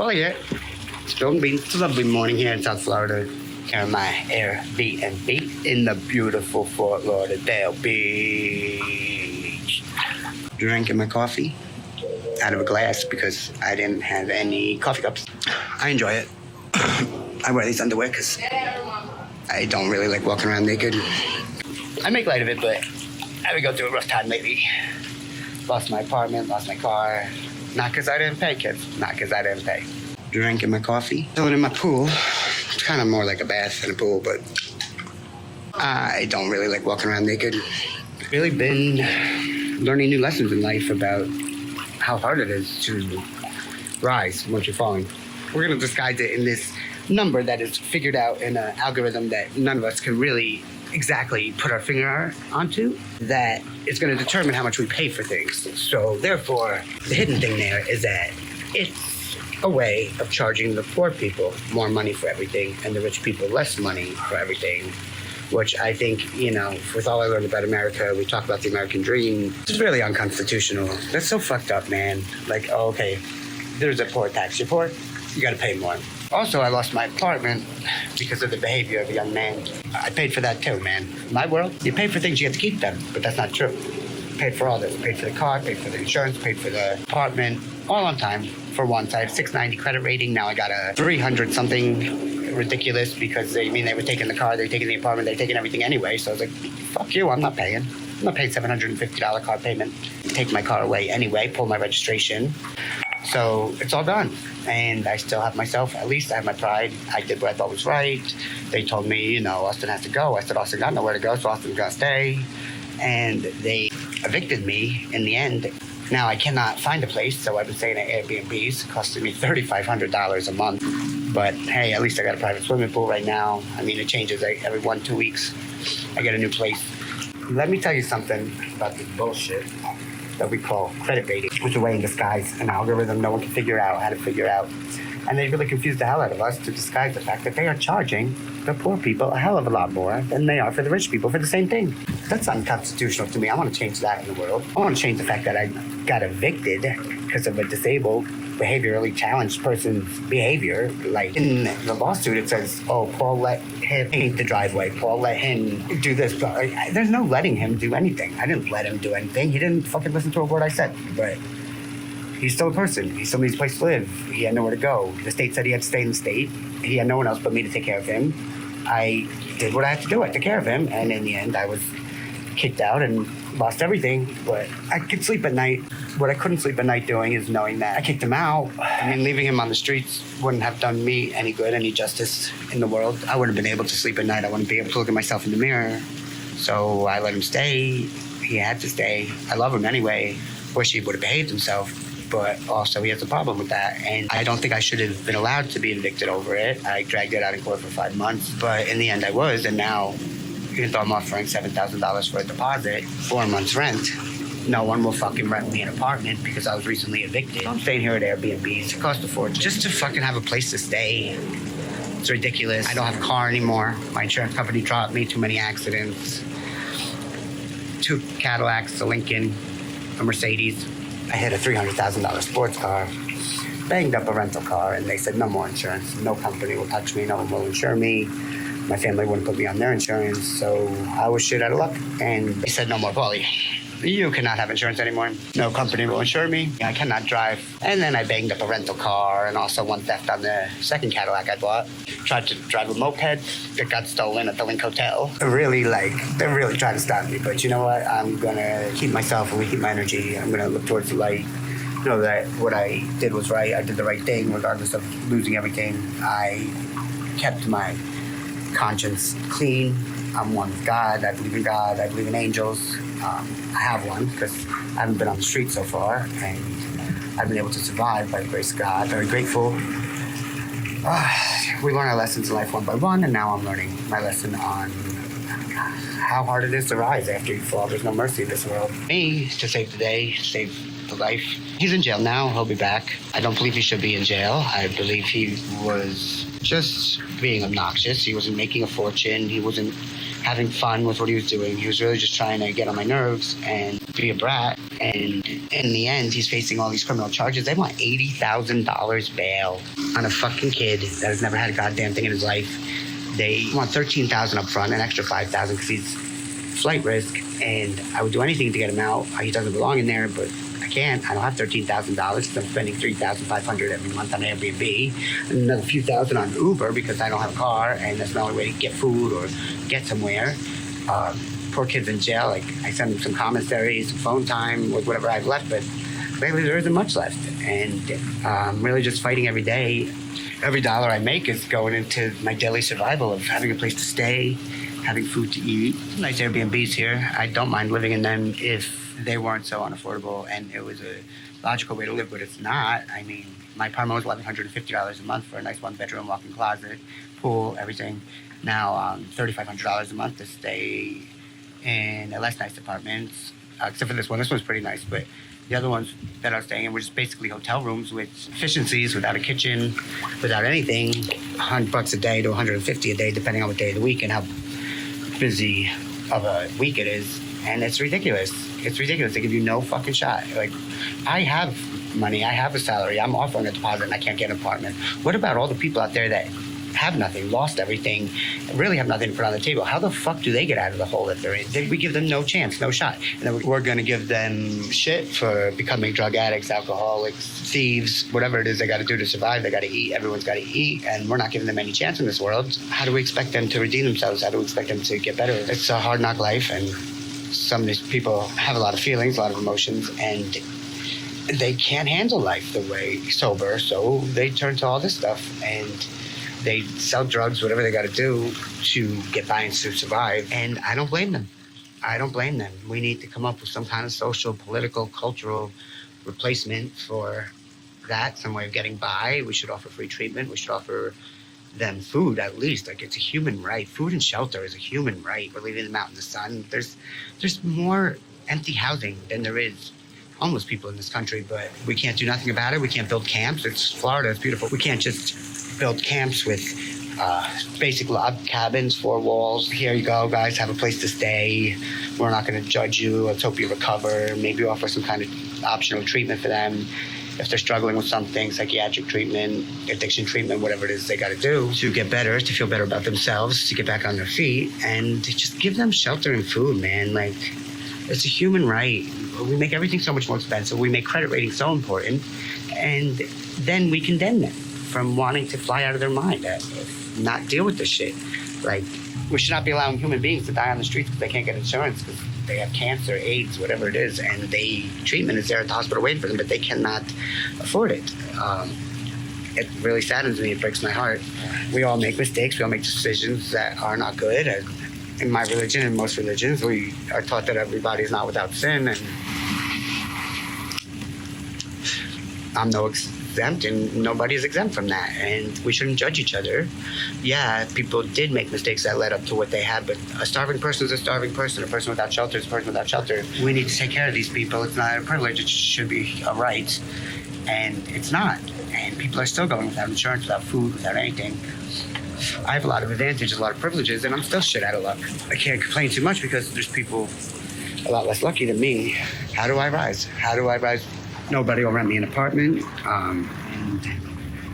Paulie here. Spilled beans. It's a lovely morning here in South Florida. Here in my Airbnb in the beautiful Fort Lauderdale Beach. Drinking my coffee out of a glass because I didn't have any coffee cups. I enjoy it. I wear these underwear because I don't really like walking around naked. I make light of it, but I've been going through a rough time lately. Lost my apartment, lost my car. Not because I didn't pay, kids. Not because I didn't pay. Drinking my coffee. Chilling in my pool. It's kind of more like a bath than a pool, but I don't really like walking around naked. Really been learning new lessons in life about how hard it is to rise once you're falling. We're going to disguise it in this number that is figured out in an algorithm that none of us can really exactly put our finger onto, that is going to determine how much we pay for things. So therefore, the hidden thing there is that it's a way of charging the poor people more money for everything and the rich people less money for everything, which I think, with all I learned about America, we talk about the American dream. It's really unconstitutional. That's so fucked up, man. Like, oh, okay, there's a poor tax. You're poor, you got to pay more. Also, I lost my apartment because of the behavior of a young man. I paid for that too, man. In my world, you pay for things, you get to keep them, but that's not true. Paid for all this. Paid for the car, paid for the insurance, paid for the apartment, all on time. For once, I have 690 credit rating. Now I got a 300 something ridiculous because they were taking the car, they're taking the apartment, they're taking everything anyway. So I was like, fuck you, I'm not paying. I'm not paying $750 car payment. Take my car away anyway, pull my registration. So it's all done. And I still have myself, at least I have my pride. I did what I thought was right. They told me, Austin has to go. I said, Austin got nowhere to go, so Austin's gonna stay. And they evicted me in the end. Now I cannot find a place, so I've been staying at Airbnbs, costing me $3,500 a month. But hey, at least I got a private swimming pool right now. It changes every 1-2 weeks. I get a new place. Let me tell you something about this bullshit that we call credit rating, which is a way in disguise, an algorithm no one can figure out how to figure out. And they really confuse the hell out of us to disguise the fact that they are charging the poor people a hell of a lot more than they are for the rich people for the same thing. That's unconstitutional to me. I want to change that in the world. I want to change the fact that I got evicted because of a disabled, behaviorally challenged person's behavior. Like in the lawsuit, it says, oh, Paul let him paint the driveway. Paul let him do this. But there's no letting him do anything. I didn't let him do anything. He didn't fucking listen to a word I said. But he's still a person. He still needs a place to live. He had nowhere to go. The state said he had to stay in the state. He had no one else but me to take care of him. I did what I had to do. I took care of him. And in the end, I was kicked out and lost everything. But I could sleep at night. What I couldn't sleep at night doing is knowing that I kicked him out. Leaving him on the streets wouldn't have done me any good, any justice in the world. I wouldn't have been able to sleep at night. I wouldn't be able to look at myself in the mirror. So I let him stay. He had to stay. I love him anyway. Wish he would have behaved himself. But also he has a problem with that. And I don't think I should have been allowed to be evicted over it. I dragged it out in court for 5 months. But in the end I was. And now, even though I'm offering $7,000 for a deposit, 4 months rent, no one will fucking rent me an apartment because I was recently evicted. I'm staying here at Airbnbs. It costs a fortune just to fucking have a place to stay. It's ridiculous. I don't have a car anymore. My insurance company dropped me. Too many accidents. 2 Cadillacs, a Lincoln, a Mercedes. I hit a $300,000 sports car, banged up a rental car, and they said no more insurance. No company will touch me. No one will insure me. My family wouldn't put me on their insurance, so I was shit out of luck. And they said no more, Paulie. You cannot have insurance anymore. No company will insure me. I cannot drive. And then I banged up a rental car and also one theft on the second Cadillac I bought. Tried to drive a moped that got stolen at the Link Hotel. They're really trying to stop me. But you know what? I'm going to keep myself, I'm going to keep my energy. I'm going to look towards the light. Know that what I did was right. I did the right thing regardless of losing everything. I kept my conscience clean. I'm one with God. I believe in God. I believe in angels. I have one because I haven't been on the street so far, and I've been able to survive by the grace of God. Very grateful. We learn our lessons in life one by one, and now I'm learning my lesson on how hard it is to rise after you fall. There's no mercy in this world. Me, to save the day, save the life. He's in jail now. He'll be back. I don't believe he should be in jail. I believe he was just being obnoxious. He wasn't making a fortune. He having fun with what he was doing. He was really just trying to get on my nerves and be a brat. And in the end, he's facing all these criminal charges. They want $80,000 bail on a fucking kid that has never had a goddamn thing in his life. They want $13,000 up front, an extra $5,000 because he's flight risk. And I would do anything to get him out. He doesn't belong in there, but I can't. I don't have $13,000 because I'm spending $3,500 every month on Airbnb, and another few thousand on Uber because I don't have a car, and that's the only way to get food or get somewhere. Poor kids in jail. Like, I send them some commissaries, some phone time with whatever I've left, but lately there isn't much left. And I'm really just fighting every day. Every dollar I make is going into my daily survival of having a place to stay, having food to eat. Nice Airbnbs here. I don't mind living in them if they weren't so unaffordable and it was a logical way to live, but it's not. I mean, my apartment was $1,150 a month for a nice one-bedroom walk-in closet, pool, everything. Now, $3,500 a month to stay in a less nice apartment, except for this one. This one's pretty nice, but the other ones that I was staying in were just basically hotel rooms with efficiencies, without a kitchen, without anything. $100 a day to $150 a day, depending on what day of the week and how busy of a week it is. And it's ridiculous. It's ridiculous. They give you no fucking shot. Like, I have money. I have a salary. I'm offering a deposit and I can't get an apartment. What about all the people out there that have nothing, lost everything, really have nothing to put on the table? How the fuck do they get out of the hole that they're in? We give them no chance, no shot. And then we're going to give them shit for becoming drug addicts, alcoholics, thieves, whatever it is they got to do to survive. They got to eat. Everyone's got to eat. And we're not giving them any chance in this world. How do we expect them to redeem themselves? How do we expect them to get better? It's a hard knock life, and some of these people have a lot of feelings, a lot of emotions, and they can't handle life the way sober, so they turn to all this stuff, and they sell drugs, whatever they got to do to get by and to survive, and I don't blame them. I don't blame them. We need to come up with some kind of social, political, cultural replacement for that, some way of getting by. We should offer free treatment. We should offer them food, at least. Like, it's a human right. Food and shelter is a human right. We're leaving them out in the sun. There's more empty housing than there is homeless people in this country, but we can't do nothing about it. We can't build camps. It's Florida. It's beautiful. We can't just build camps with basic log cabins, 4 walls. Here you go, guys, have a place to stay. We're not going to judge you. Let's hope you recover. Maybe offer some kind of optional treatment for them if they're struggling with something, psychiatric treatment, addiction treatment, whatever it is they got to do to get better, to feel better about themselves, to get back on their feet, and to just give them shelter and food, man. Like, it's a human right. We make everything so much more expensive. We make credit rating so important, and then we condemn them from wanting to fly out of their mind, not deal with this shit. Like, we should not be allowing human beings to die on the streets because they can't get insurance, because they have cancer, AIDS, whatever it is, and treatment is there at the hospital waiting for them, but they cannot afford it. It really saddens me. It breaks my heart. We all make mistakes. We all make decisions that are not good. In my religion, in most religions, we are taught that everybody is not without sin, and I'm no exempt, and nobody is exempt from that, and we shouldn't judge each other. Yeah, people did make mistakes that led up to what they had, but a starving person is a starving person. A person without shelter is a person without shelter. We need to take care of these people. It's not a privilege. It should be a right, and it's not. And people are still going without insurance, without food, without anything. I have a lot of advantages, a lot of privileges, and I'm still shit out of luck. I can't complain too much because there's people a lot less lucky than me. How do I rise? How do I rise? Nobody will rent me an apartment. And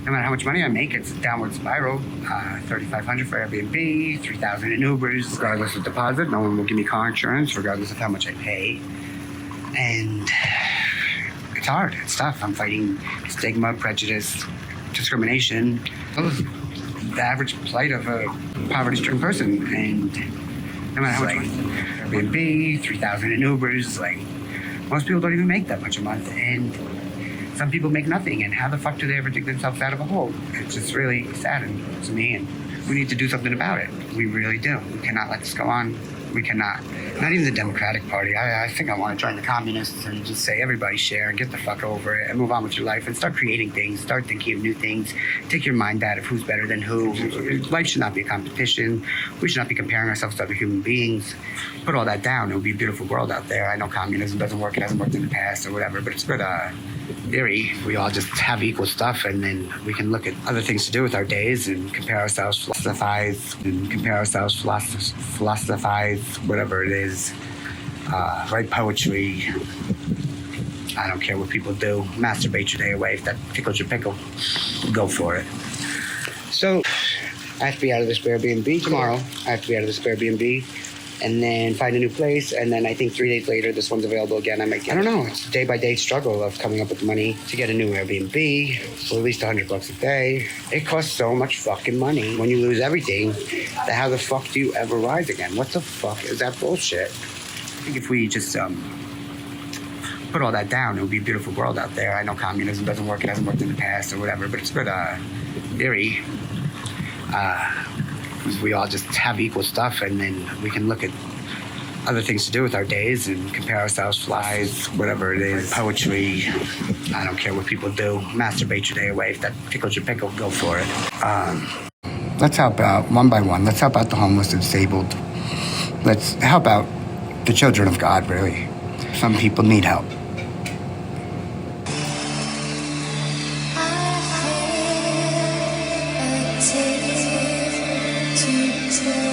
no matter how much money I make, it's a downward spiral. $3,500 for Airbnb, $3,000 in Ubers, regardless of deposit. No one will give me car insurance, regardless of how much I pay. And it's hard. It's tough. I'm fighting stigma, prejudice, discrimination. The average plight of a poverty-stricken person. And no matter how much money, Airbnb, $3,000 in Ubers, like, most people don't even make that much a month, and some people make nothing, and how the fuck do they ever dig themselves out of a hole? It's just really saddening to me, and we need to do something about it. We really do. We cannot let this go on. We cannot. Not even the Democratic Party. I think I want to join the communists and just say everybody share and get the fuck over it and move on with your life and start creating things, start thinking of new things, take your mind out of who's better than who. Life should not be a competition. We should not be comparing ourselves to other human beings. Put all that down. It would be a beautiful world out there. I know communism doesn't work. It hasn't worked in the past or whatever, but it's good. theory, we all just have equal stuff, and then we can look at other things to do with our days and compare ourselves, philosophize, whatever it is, write poetry. I don't care what people do. Masturbate your day away. If that tickles your pickle, go for it. So I have to be out of this Airbnb tomorrow. I have to be out of this Airbnb and then find a new place. And then I think 3 days later, this one's available again. I don't know. It's a day-by-day struggle of coming up with the money to get a new Airbnb for at least $100 a day. It costs so much fucking money. When you lose everything, then how the fuck do you ever rise again? What the fuck is that bullshit? I think if we just put all that down, it would be a beautiful world out there. I know communism doesn't work. It hasn't worked in the past or whatever, but it's good theory. We all just have equal stuff, and then we can look at other things to do with our days and compare ourselves, flies, whatever it is, poetry. I don't care what people do. Masturbate your day away. If that tickles your pickle, go for it. Let's help out one by one. Let's help out the homeless and disabled. Let's help out the children of God, really. Some people need help. To